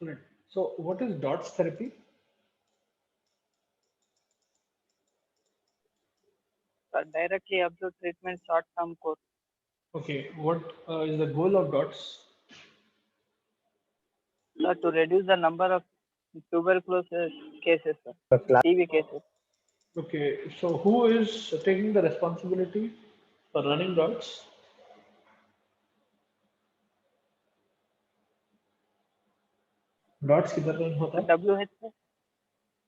Right. So what is DOTS therapy? Directly observe treatment short-term course Okay, what is the goal of DOTS? to reduce the number of tuberculosis cases, sir. TB cases. Okay, so who is taking the responsibility for running DOTS? DOTS किधर run होता है? WHO.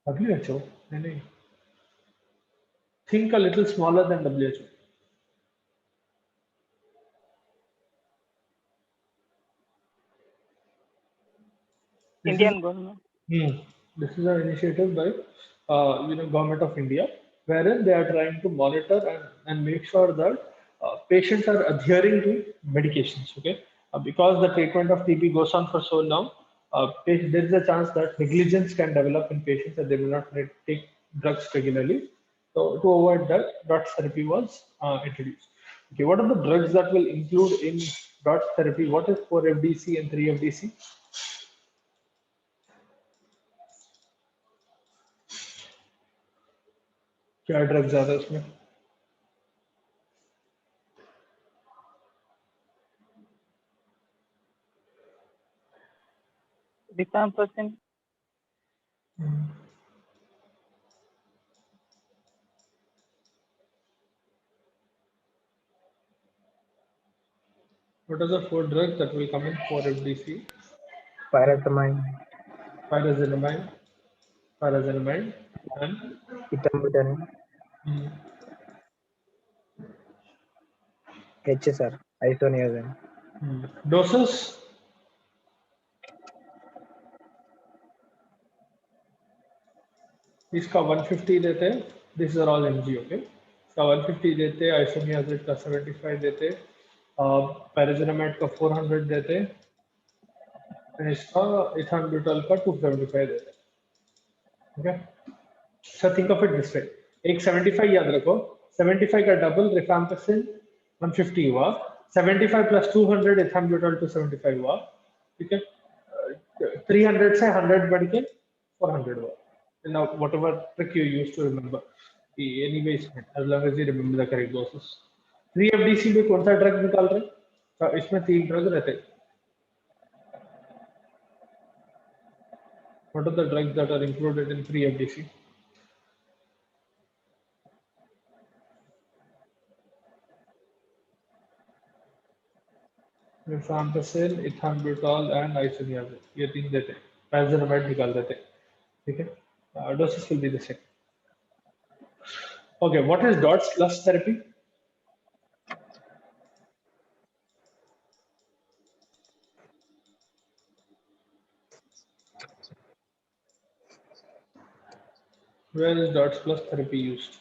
WHO? नहीं नहीं. Think a little smaller than WHO. This is Indian government. this is an initiative by government of India, wherein they are trying to monitor and make sure that patients are adhering to medications. Okay, because the treatment of TB goes on for so long, there is a chance that negligence can develop in patients that they will not take drugs regularly. So to avoid that, DOTS therapy was introduced. Okay, what are the drugs that will include in DOTS therapy? What is 4-FDC and 3-FDC? क्या drugs ज्यादा है उसमें? Rifampicin, What are the 4 drugs that will come in for FDC? Pyrazamine, Pyrazinamide, pyrazinamide, and Ethambutol, mm, HSR, isoniazid. doses. इसका 150 देते हैं. These are all mg. Okay, इसका 150 देते हैं. Isoniazid का 75 देते हैं. Pyrazinamide का 400 देते हैं. and इसका ethambutol का 275 देते हैं. Okay. So think of it this way. एक 75 याद रखो. 75 का डबल रिफैम्पिसिन 150 हुआ. 75 plus 200 ethambutol 275 हुआ. ठीक है. 300 से 100 बढ़ के 400 हुआ. Now whatever trick you use to remember. Anyways, as long as you remember the correct doses. 3-FDC में कौन सा ड्रग निकाल रहे हैं? तो इसमें 3 ड्रग रहते हैं. What are the drugs that are included in 3-FDC? Rifampicin, ethambutol and isoniazid. ये 3 देते हैं. Pyrazinamide निकाल देते हैं. ठीक है. Doses will be the same. Okay, what is DOTS plus therapy? Where is DOTS plus therapy used?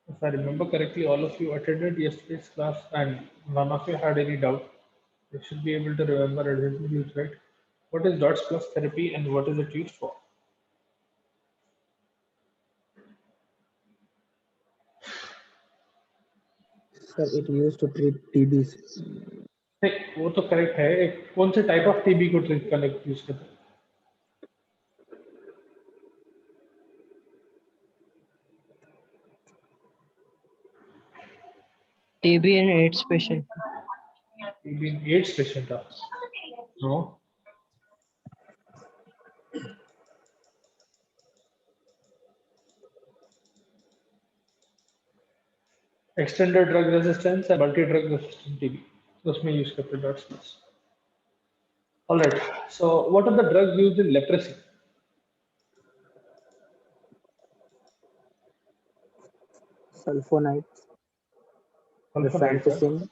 If I remember correctly, all of you attended yesterday's class and none of you had any doubt. You should be able to remember everything, right? What is DOTS plus therapy and what is it used for? Sir, it used to treat TBs. नहीं, वो तो correct है. कौन से type of TB को treat करने use करते हैं? TB and AIDS patient. TB in AIDS patient था. No. Extended drug resistance and multi drug resistant TB उसमें यूज करते हैं DOTS plus. All right. So what are the drugs used in leprosy? Sulfonides, Sulfonides, rifampicin,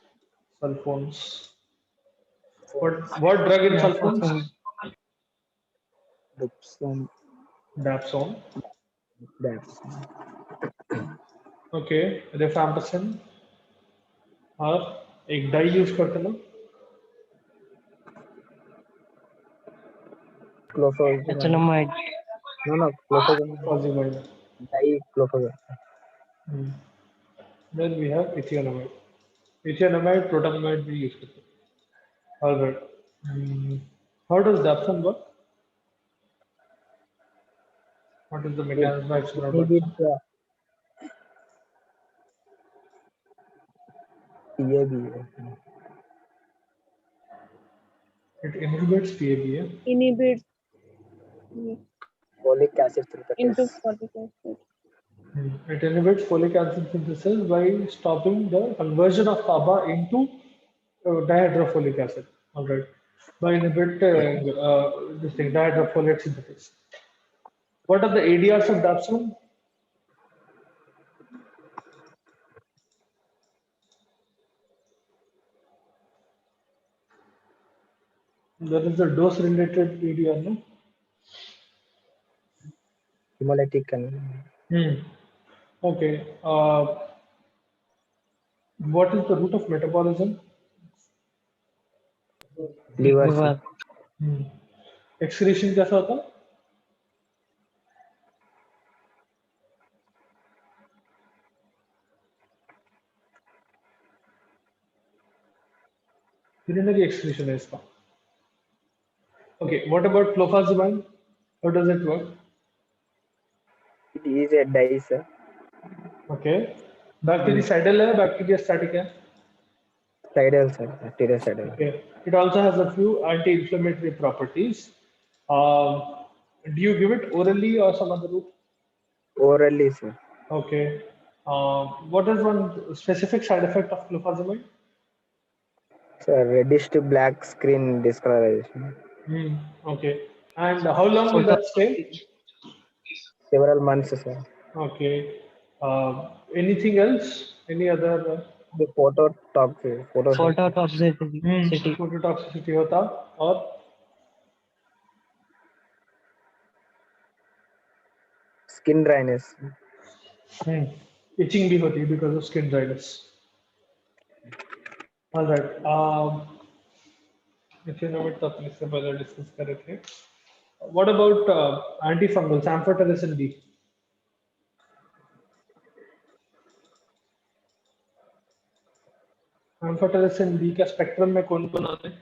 sulfones. What drug in sulfones? dapsone, Dapsone. dapsone, Okay. Rifampicin. और एक dye use करते ना. clofazimine. Ethanamide. No, clofazimine. Clozimide. Diclofenac. Then we have ethionamide. Ethionamide, protonamide we use. All right. How does dapsone work? What is the mechanism of action of Inhibit dapsone? the TAB. It inhibits TABA. Inhibits Folic acid into synthesis. folic acid. It inhibits folic acid synthesis by stopping the conversion of GABA into dihydrofolic acid. All right. By inhibiting this thing, dihydrofolate synthesis. What are the ADRs of dapsone? There is a dose-related ADR, no? Hemolytic and Okay. What is the root of metabolism? liver. Liver. Excretion कैसा होता है? Urinary excretion है इसका. Okay. What about clofazimine? How does it work? It is a dye, sir. Okay. Bactericidal है, bacteriostatic है. Tidal, sir. Bactericidal. Okay. It also has a few anti-inflammatory properties. Do you give it orally or some other route? Orally, sir. Okay. What is one specific side effect of clofazimine? Sir, reddish to black screen discoloration. Okay. And how long will that stay? Several months, sir. Okay. Anything else? Any other? The phototoxicity. Phototoxicity. Phototoxicity होता और Skin dryness. itching भी होती है because of skin dryness. All right. Ethionamide तो अपने से पहले discuss कर रहे थे. What about antifungals, amphotericin B? Amphotericin B का स्पेक्ट्रम में कौन कौन आते हैं?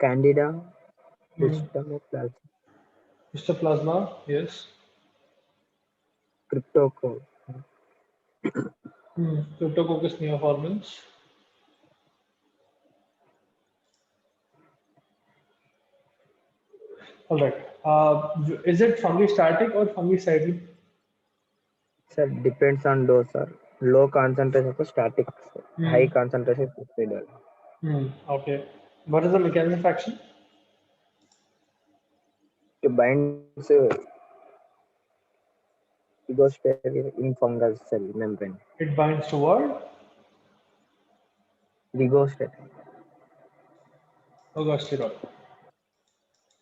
Candida. Histoplasma. Histoplasma, yes. Cryptococcus. Cryptococcus neoformans. All right. Is it fungistatic or fungicidal? Sir, depends on dose, sir. Low concentration for static, high concentration for suicidal. Okay. What is the mechanism of action? It binds ligospheric in fungal cell membrane. It binds to what? Ligospheric. Ergosterol.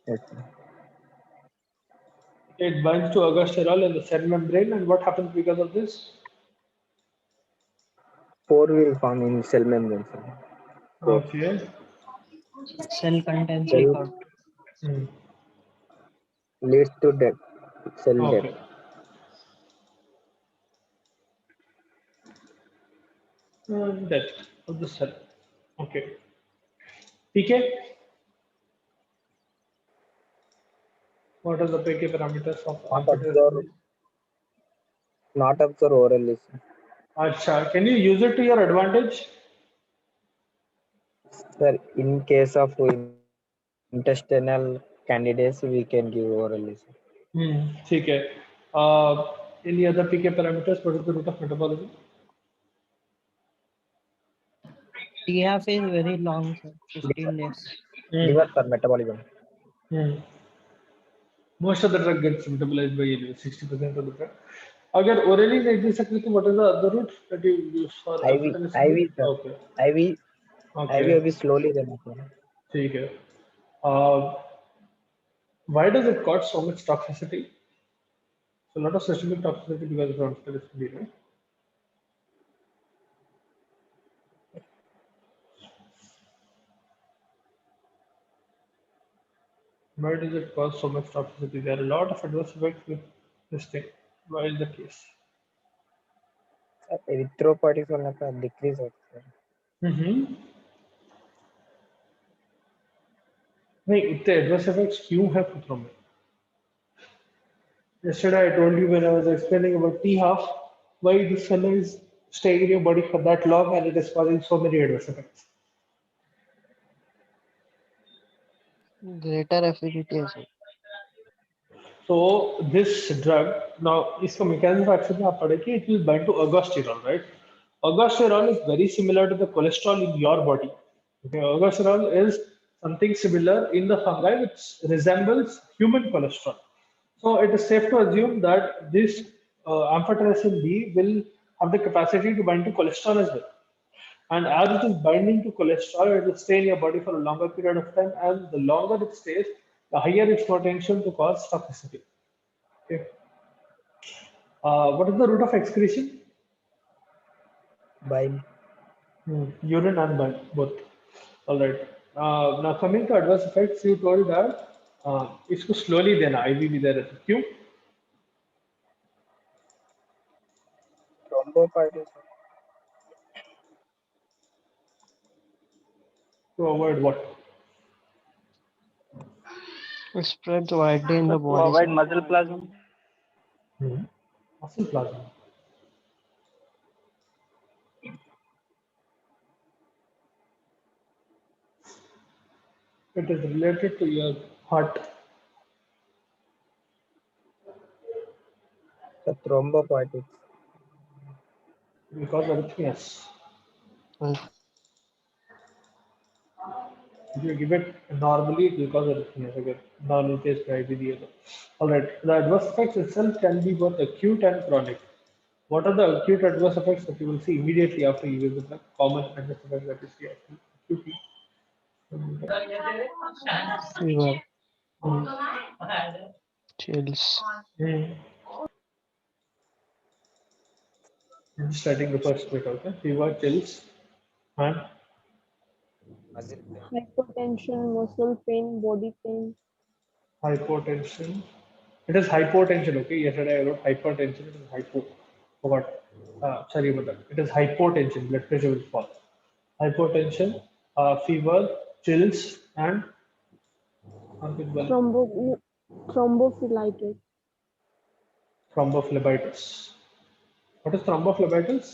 Yes, sir. It binds to ergosterol in the cell membrane, and what happens because of this? Pore will form in cell membrane, sir. Pores. Okay. Cell contents Cell leak out. leads to death. Cell death. Okay. Death of the cell. Okay. PK. What are the PK parameters of amphotericin? Not absorb orally, sir. Acha, can you use it to your advantage? Sir, in case of intestinal candidates, we can give orally, sir. ठीक है. Any other PK parameters? What is the route of metabolism? TF is very long, sir. 15 days. Liver, sir, metabolism. Most of the drug gets metabolized by liver, 60% of the drug. अगर orally नहीं दे सकते तो what is the other route that you use for IV, amphotericin? sir. Okay. IV Okay. will be slowly then. ठीक है. Why does it cause so much toxicity? So a lot of systemic toxicity because of amphotericin B, right? Why does it cause so much toxicity? There are a lot of adverse effects with this thing. Why is the case? एरिथ्रोपॉइटिक्स वरना का decrease होता है नहीं, इतने adverse effects क्यों है पुत्रों में? Yesterday I told you when I was explaining about T-half, why this fellow is staying in your body for that long and it is causing so many adverse effects. Greater affinity है sir. So this drug, now इसका mechanism of action में आप पढ़ेंगे, it will bind to ergosterol, right? Ergosterol is very similar to the cholesterol in your body. Okay, ergosterol is something similar in the fungi which resembles human cholesterol. So it is safe to assume that this amphotericin B will have the capacity to bind to cholesterol as well. And as it is binding to cholesterol, it will stay in your body for a longer period of time. And the longer it stays, the higher its potential to cause toxicity. Okay. What is the route of excretion? bile Urine and bile, both. All right. Now coming to adverse effects, you told that इसको slowly देना, IV भी दे रहे थे. क्यों? thrombopoiesis To avoid what? It spreads widely in the To body. avoid Sir. muscle spasm. Muscle plasma. It is related to your heart. the thrombopoiesis Because arrhythmias. Well, If you give it normally, it will cause arrhythmias. Again, normal case by IBD. All right. The adverse effects itself can be both acute and chronic. What are the acute adverse effects that you will see immediately after you use the drug? Common adverse effects that you see acutely. fever, Hmm. chills, I'm just writing the first bit, okay? Fever, chills, and muscle pain Hypertension, muscle pain, body pain. hypotension. It is hypotension, okay? Yesterday I wrote hypertension. It is hypo. Forgot. Sorry about that. It is hypotension. Blood pressure will fall. Hypotension, fever, chills, and something well, Thrombophlebitis. thrombophlebitis. What is thrombophlebitis?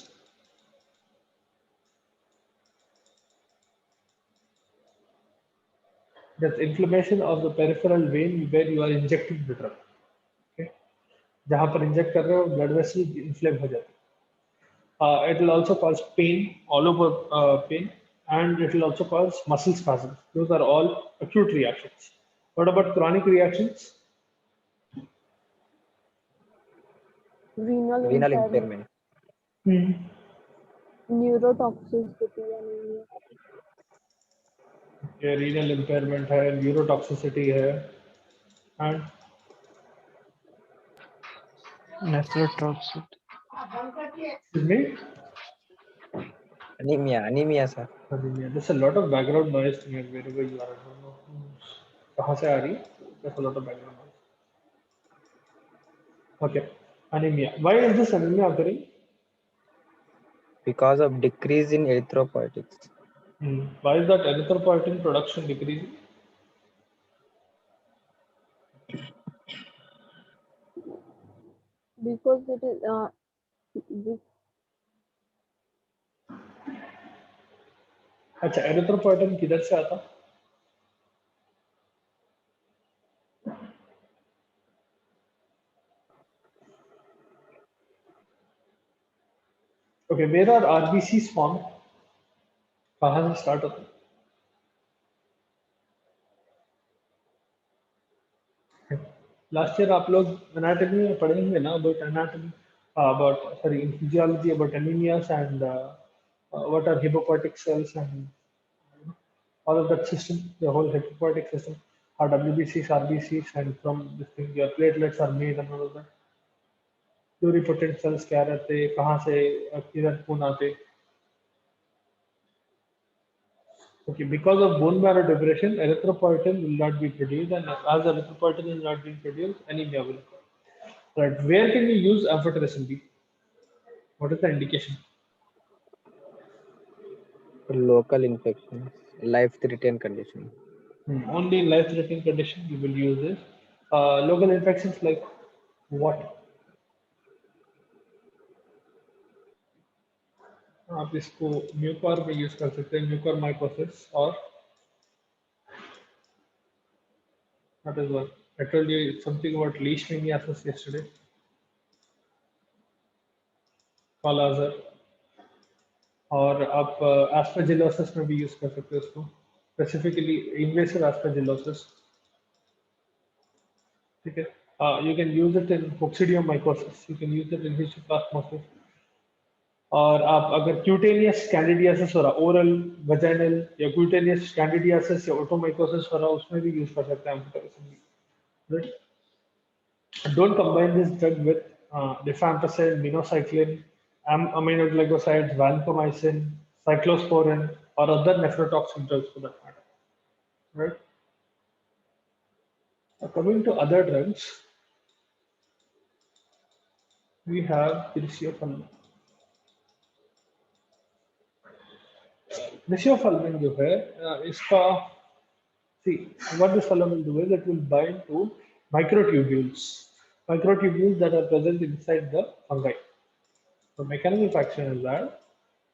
That's inflammation of the peripheral vein where you are injecting the drug. Okay? जहाँ पर inject कर रहे हो blood vessel inflame हो जाता है. It will also cause pain, all over pain, and it will also cause muscle spasms. Those are all acute reactions. What about chronic reactions? Renal renal impairment. impairment Neurotoxicity, anemia. ये renal impairment है, neurotoxicity है, and nephrotoxicity. excuse me, anemia sir anemia. There's a lot of background noise to me wherever you are. I don't know कहाँ से आ रही है. There's a lot of background noise. Okay, anemia. Why is this anemia occurring? because of decrease in erythropoiesis Why is that erythropoietin production decreasing? Because it is be- अच्छा, erythropoietin किधर से आता? Okay, where are RBCs formed? कहाँ से start होता है? Last year आप लोग anatomy में पढ़ेंगे ना about anatomy, about sorry in physiology about anemias and what are hematopoietic cells and all of that system, the whole hematopoietic system, how WBCs, RBCs, and from this thing your platelets are made and all of that. Pluripotent cells क्या रहते हैं, कहाँ से किधर कौन आते, Okay, because of bone marrow depression, erythropoietin will not be produced, and as erythropoietin is not being produced, anemia will occur. Right? Where can you use amphotericin B? What is the indication? Local infections, life-threatening condition. Only in life-threatening condition you will use this. Local infections like what? आप इसको Mucor में use कर सकते हैं, mucormycosis, और what is one? I told you something about leishmaniasis yesterday. Kala-Azar. और आप aspergillosis में भी यूज कर सकते हो इसको, specifically invasive aspergillosis. ठीक है, you can use it in coccidiomycosis, you can use it in histoplasmosis. और आप अगर क्यूटेनियस कैंडिडियासिस हो रहा, ओरल वजाइनल या क्यूटेनियस कैंडिडियासिस या ओटोमाइकोसिस हो रहा, उसमें भी यूज कर सकते हैं amphotericin B. Right? Don't combine this drug with rifampicin, minocycline, aminoglycosides, vancomycin, cyclosporin, or other nephrotoxic drugs for that matter. Right? Now, coming to other drugs, we have griseofulmin. Griseofulmin जो है इसका, see what this fulmin will do is it will bind to microtubules that are present inside the fungi. The mechanism of action is that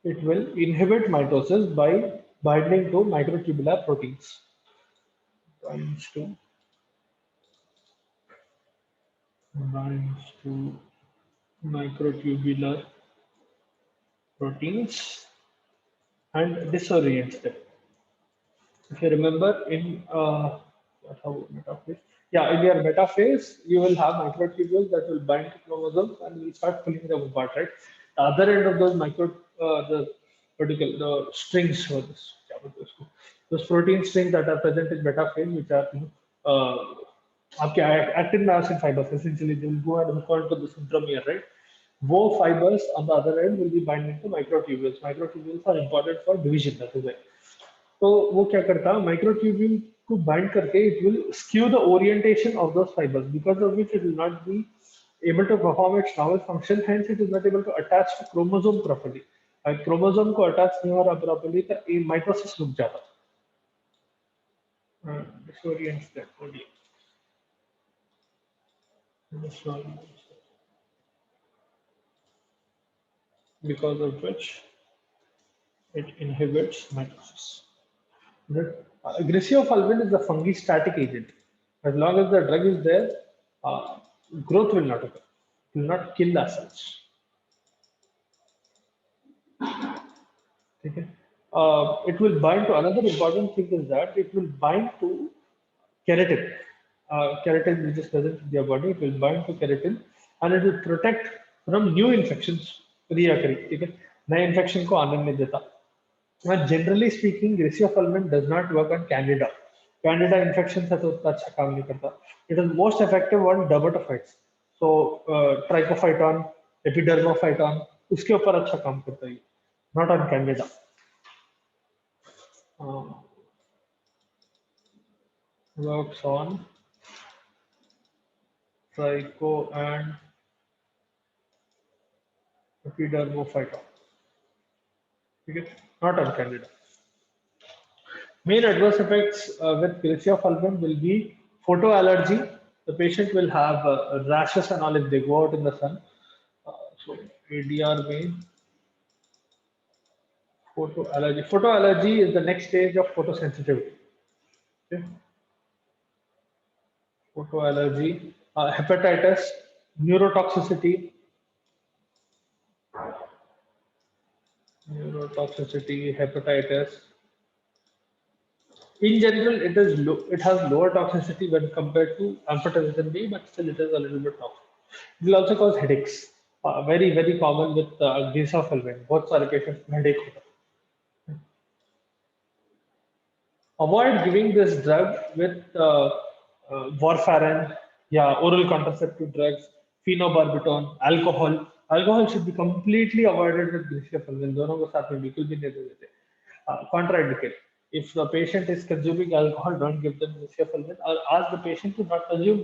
it will inhibit mitosis by binding to microtubular proteins. Binds to microtubular proteins and disorients them. If you remember in in your metaphase, you will have microtubules that will bind to chromosomes and will start pulling them apart, right? The other end of those the strings or this, those protein strings that are present in metaphase, which are actin myosin fibers, essentially they will go and hook onto the centromere, right? Wo fibers on the other end will be binding to microtubules. Microtubules are important for division, that is why. तो वो क्या करता है, microtubule को bind करके it will skew the orientation of those fibres, because of which it will not be able to perform its normal function, hence it is not able to attach to chromosome properly. अगर chromosome को attach नहीं हो रहा properly तो ये mitosis रुक जाता है, disorients that body, because of which it inhibits mitosis. Griseofulmin is a fungistatic agent. As long as the drug is there, growth will not occur. It will not kill as such. Okay. It will bind to, another important thing is that it will bind to keratin. Keratin which is present in your body, it will bind to keratin and it will protect from new infections. ठीक है, नए infection को आने नहीं देता. But generally speaking, griseofulmin does not work on candida. Candida infections है तो उतना अच्छा काम नहीं करता. It is most effective on dermatophytes. So trichophyton, epidermophyton, उसके ऊपर अच्छा काम करता है. Not on candida. Works on tricho and epidermophyton. Okay, not on candida. Main adverse effects with griseofulmin will be photoallergy. The patient will have rashes and all if they go out in the sun. So ADR main photoallergy. Photoallergy is the next stage of photosensitivity. Okay. Photoallergy, hepatitis, neurotoxicity, hepatitis. In general, it is low. It has lower toxicity when compared to amphotericin B, but still it is a little bit toxic. It will also cause headaches. Very common with griseofulmin. Both are patients headache. Avoid giving this drug with warfarin, oral contraceptive drugs, phenobarbital, alcohol. Alcohol should be completely avoided with griseofulmin. दोनों को साथ में बिल्कुल भी नहीं देते. Contraindicate. If the patient is consuming alcohol, don't give them griseofulvin, or ask the patient to not consume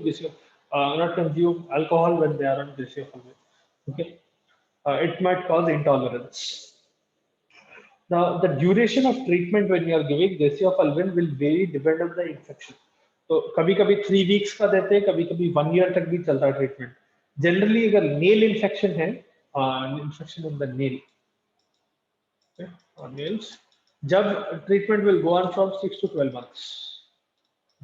not consume alcohol when they are on griseofulvin. Okay, it might cause intolerance. Now, the duration of treatment when you are giving griseofulvin will vary depending on the infection. तो कभी कभी 3 weeks का देते हैं, कभी कभी 1 year तक भी चलता है ट्रीटमेंट. जनरली अगर नेल इन्फेक्शन है, infection in the nail, nails, jab treatment will go on from 6 to 12 months.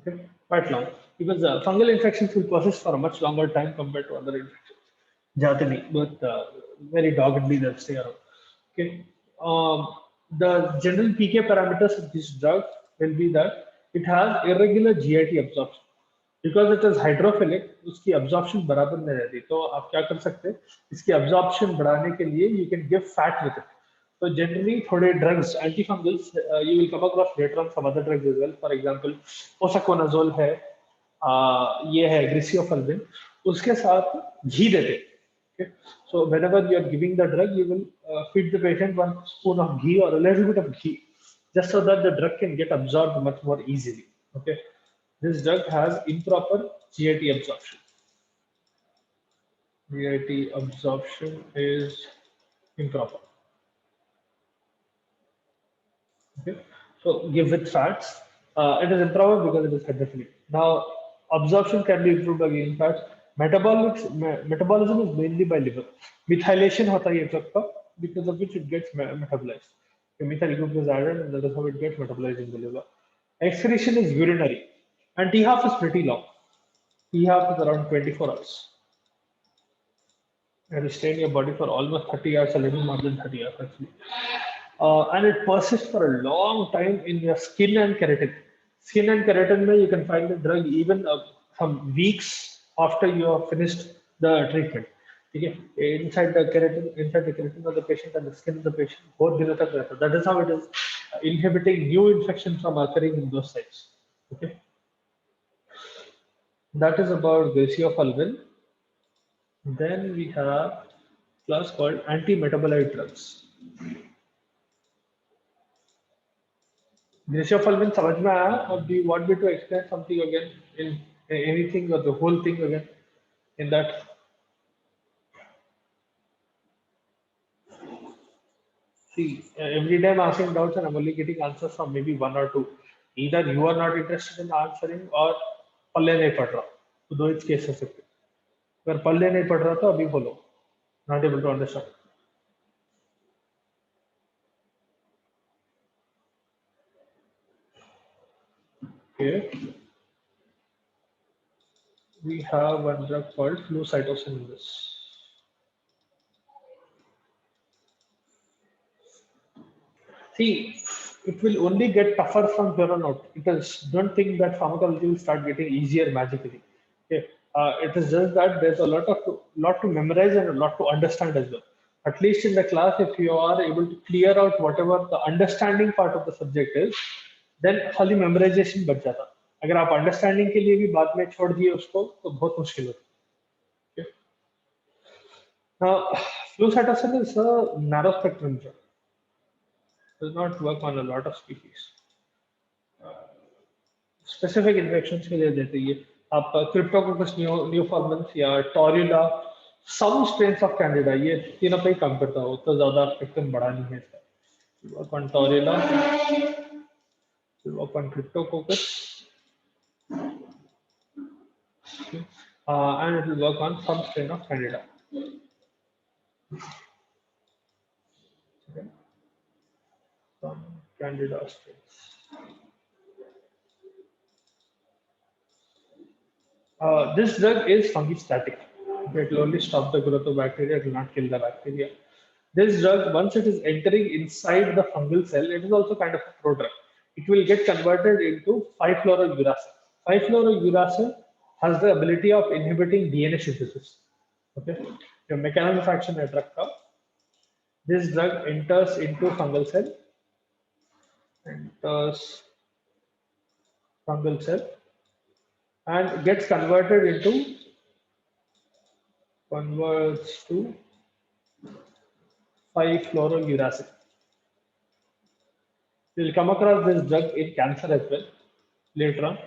Okay, quite long, because fungal infections will persist for a much longer time compared to other infections. जाते नहीं, but very doggedly they'll stay around. Okay, the general PK parameters of this drug will be that it has irregular GIT absorption. Because it is hydrophilic, उसकी absorption बराबर नहीं रहती. तो आप क्या कर सकते हैं, इसकी absorption बढ़ाने के लिए you can give fat with it. So generally, थोड़े drugs, antifungals, you will come across later on some other drugs as well. For example, posaconazole है, ये है griseofulvin, उसके साथ घी देते हैं. Okay? So whenever you are giving the drug, you will feed the patient 1 spoon of ghee or a little bit of ghee, just so that the drug can get absorbed much more easily. Okay, this drug has improper GIT absorption. GIT absorption is improper. Okay, so give with fats. It is improper because it is hydrophilic. Now, absorption can be improved by giving fats. Metabolism is mainly by liver. Methylation होता है ये drug का, because of which it gets metabolized. The methyl group is added, and that is how it gets metabolized in the liver. Excretion is urinary, and T-half is pretty long. T-half is around 24 hours. It will stay in your body for almost 30 hours, a little more than 30 hours actually. And it persists for a long time in your skin and keratin. Skin and keratin, you can find the drug even some weeks after you have finished the treatment. Okay? Inside the keratin of the patient and the skin of the patient, both दिन तक रहता है. That is how it is inhibiting new infections from occurring in those sites. Okay, that is about griseofulvin. Then we have a class called anti-metabolite drugs. Griseofulvin समझ में आया? Or do you want me to explain something again in anything or the whole thing again in that? See, every day I'm asking doubts and I'm only getting answers from maybe 1 or 2. Either you are not interested in answering or पल्ले नहीं पड़ रहा. तो दो ही case हो सकते. अगर पल्ले नहीं पड़ रहा तो अभी बोलो. Not able to understand. Okay. We have one drug called flucytosine in this. See, it will only get tougher from here on out. Don't think that pharmacology will start getting easier magically. Okay. It is just that there's a lot to memorize and a lot to understand as well. At least in the class, if you are able to clear out whatever the understanding part of the subject is, then खाली memorization बच जाता. अगर आप understanding के लिए भी बाद में छोड़ दिए उसको, तो बहुत मुश्किल होता. Okay. Now, flucytosine is a narrow spectrum drug. Does not work on a lot of species. Specific infections के लिए देते हैं. आप Cryptococcus neoformans या Torula, some strains of Candida, ये तीनों पे ही काम करता है. तो ज़्यादा स्पेक्ट्रम बड़ा नहीं है इसका. Work on Torula, work on Cryptococcus, and it will work on some strain of Candida. Okay. Some Candida strains. This drug is fungistatic. It will only stop the growth of bacteria, it will not kill the bacteria. This drug, once it is entering inside the fungal cell, it is also kind of a prodrug. It will get converted into 5-fluorouracil. 5-fluorouracil has the ability of inhibiting DNA synthesis. Okay, the mechanism of action is drug. This drug enters into fungal cell, and gets converted to 5-fluorouracil. You'll come across this drug in cancer as well later on.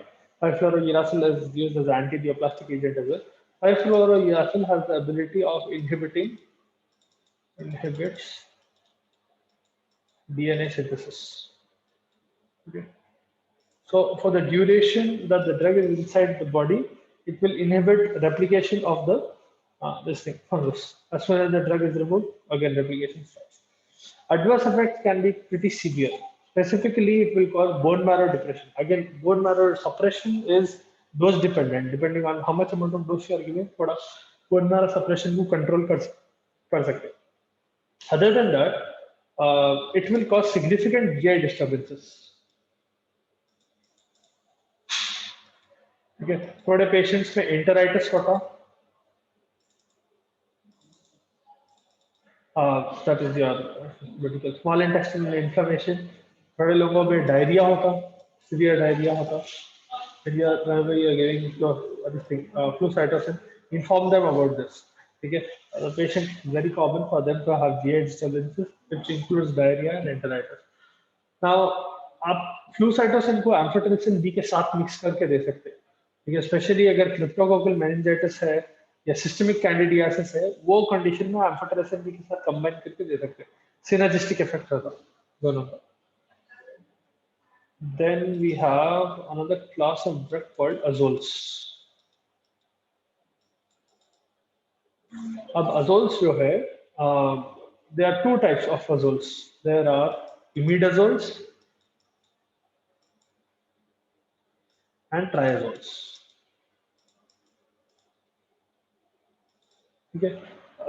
5-fluorouracil is used as an anti-neoplastic agent as well. 5-fluorouracil has the ability of inhibits DNA synthesis. Okay. So for the duration that the drug is inside the body, it will inhibit replication of the this thing, fungus. As soon as the drug is removed, again replication starts. Adverse effects can be pretty severe. Specifically, it will cause bone marrow depression. Again, bone marrow suppression is dose dependent, depending on how much amount of dose you are giving. थोड़ा bone marrow suppression को control कर सकते हैं. Other than that, it will cause significant GI disturbances. Okay, थोड़े patients में enteritis होता, that is your medical small intestinal inflammation. थोड़े लोगों में diarrhea होता, severe diarrhea होता. Whenever you are giving flu cytosine, inform them about this. Okay, the patient, very common for them to have GI disturbances, which includes diarrhea and enteritis. Now, आप flu cytosine को amphotericin B के साथ mix करके दे सकते हैं. ठीक है, specially अगर क्रिप्टोकोकल मेनिंजाइटिस है या सिस्टमिक कैंडिडियासिस है, वो कंडीशन में एम्फोटेरेसिन बी के साथ कंबाइन करके दे सकते हैं. सिनर्जिस्टिक इफेक्ट होता है दोनों का. Then we have another class of drug called azoles. अब azoles जो है, there are two types of azoles. There are imidazoles and triazoles. Okay,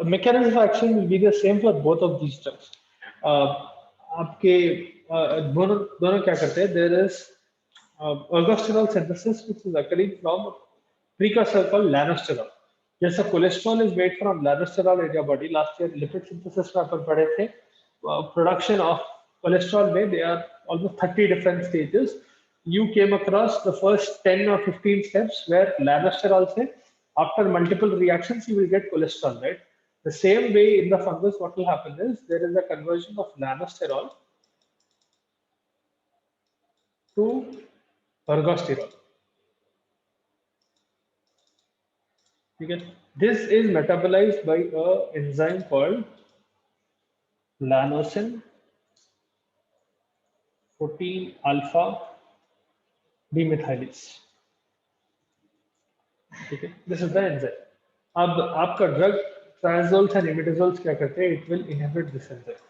mechanism of action will be the same for both of these drugs. आपके दोनों क्या करते हैं? There is ergosterol synthesis which is occurring from a precursor called lanosterol. जैसा cholesterol is made from lanosterol in your body. Last year lipid synthesis में अपन पढ़े थे. Production of cholesterol में there are almost 30 different stages. You came across the first 10 or 15 steps where lanosterol से after multiple reactions you will get cholesterol, right? The same way in the fungus, what will happen is there is a conversion of lanosterol to ergosterol. Okay. This is metabolized by an enzyme called lanosin 14 alpha demethylase. Okay, this is the enzyme. अब आपका drug triazoles and imidazoles क्या करते हैं? It will inhibit this enzyme.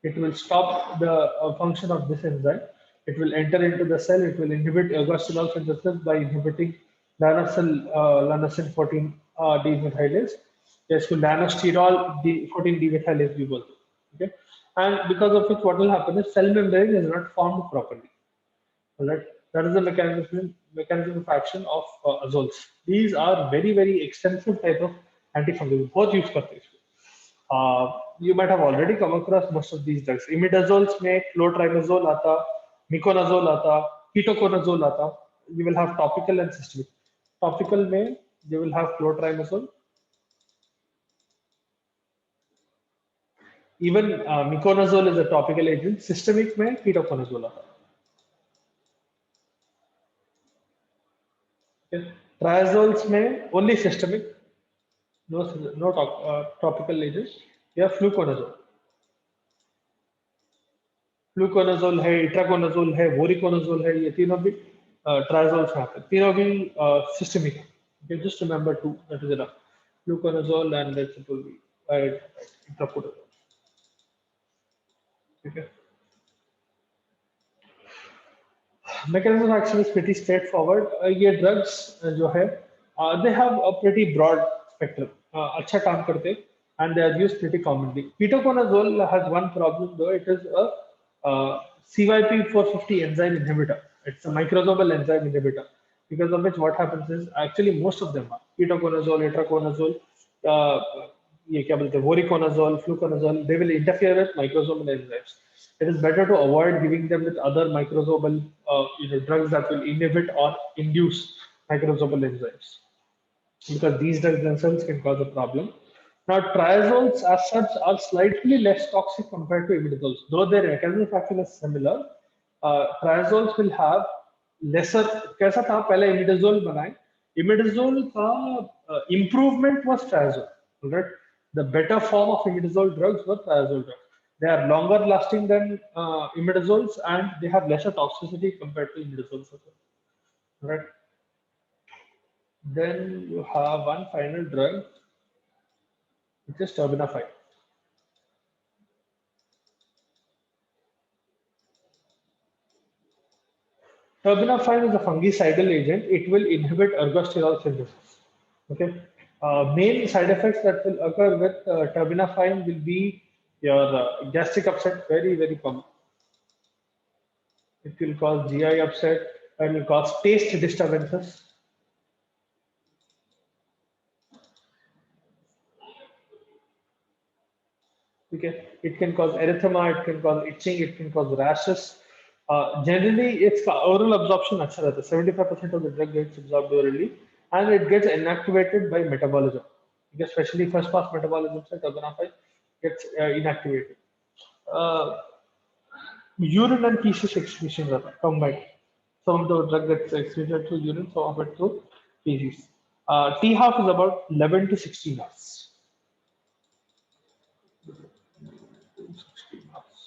It will stop the function of this enzyme. It will enter into the cell. It will inhibit ergosterol synthesis by inhibiting lanosin 14 demethylase. इसको lanosterol 14 demethylase भी बोलते हैं. Okay, and because of which what will happen is cell membrane is not formed properly. Alright, that is the mechanism of action of azoles. These are very, very extensive type of antifungals. Both use करते हैं. You might have already come across most of these drugs. Imidazoles में clotrimazole आता, miconazole आता, ketoconazole आता. You will have topical and systemic. Topical में you will have clotrimazole. Even miconazole is a topical agent. Systemic में ketoconazole आता. Okay. Triazoles में only systemic, no topical agents. या fluconazole. Fluconazole है, itraconazole है, voriconazole है, ये तीनों भी triazoles में आते हैं. तीनों भी systemic है. Okay, just remember two, that is enough. Fluconazole and let's suppose itraconazole. Okay. Mechanism of action is pretty straightforward. ये drugs जो है, they have a pretty broad spectrum. अच्छा काम करते हैं and they are used pretty commonly. Ketoconazole has one problem though. It is a CYP450 enzyme inhibitor. It's a microsomal enzyme inhibitor. Because of which what happens is actually most of them are ketoconazole, itraconazole, ये क्या बोलते हैं, voriconazole, fluconazole. They will interfere with microsomal enzymes. It is better to avoid giving them with other microsomal drugs that will inhibit or induce microsomal enzymes, because these drugs themselves can cause a problem. Now, triazoles as such are slightly less toxic compared to imidazoles. Though their mechanism of action is similar, Triazoles will have lesser. कैसा था पहले imidazole बनाए, imidazole का improvement was triazole, right? The better form of imidazole drugs were triazole drugs. They are longer lasting than imidazoles and they have lesser toxicity compared to imidazoles, right? Then you have one final drug, which is terbinafine. Terbinafine is a fungicidal agent. It will inhibit ergosterol synthesis. Okay. Main side effects that will occur with terbinafine will be your gastric upset, very, very common. It will cause GI upset and will cause taste disturbances. Okay. It can cause erythema, it can cause itching, it can cause rashes. Generally, its oral absorption अच्छा रहता है. 75% of the drug gets absorbed orally, and it gets inactivated by metabolism. Especially first pass metabolism से terbinafine gets inactivated. Urine and feces excretion रहता है combined. Some of the drug gets excreted through urine, some of it through feces. T half is about 11 to 16 hours. 16 hours.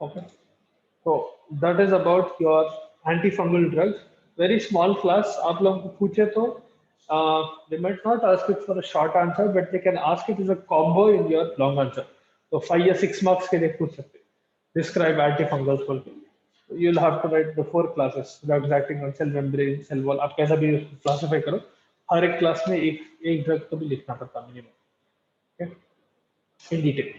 Okay. So that is about your antifungal drugs. Very small class. आप लोगों को पूछे तो they might not ask it for a short answer, but they can ask it as a combo in your long answer. So 5 या 6 marks के लिए पूछ सकते. Describe antifungals for me. You'll have to write the 4 classes. Drugs acting on cell membrane, cell wall. आप कैसा भी classify करो. हर एक class में एक drug तो भी लिखना पड़ता minimum. Okay. In detail.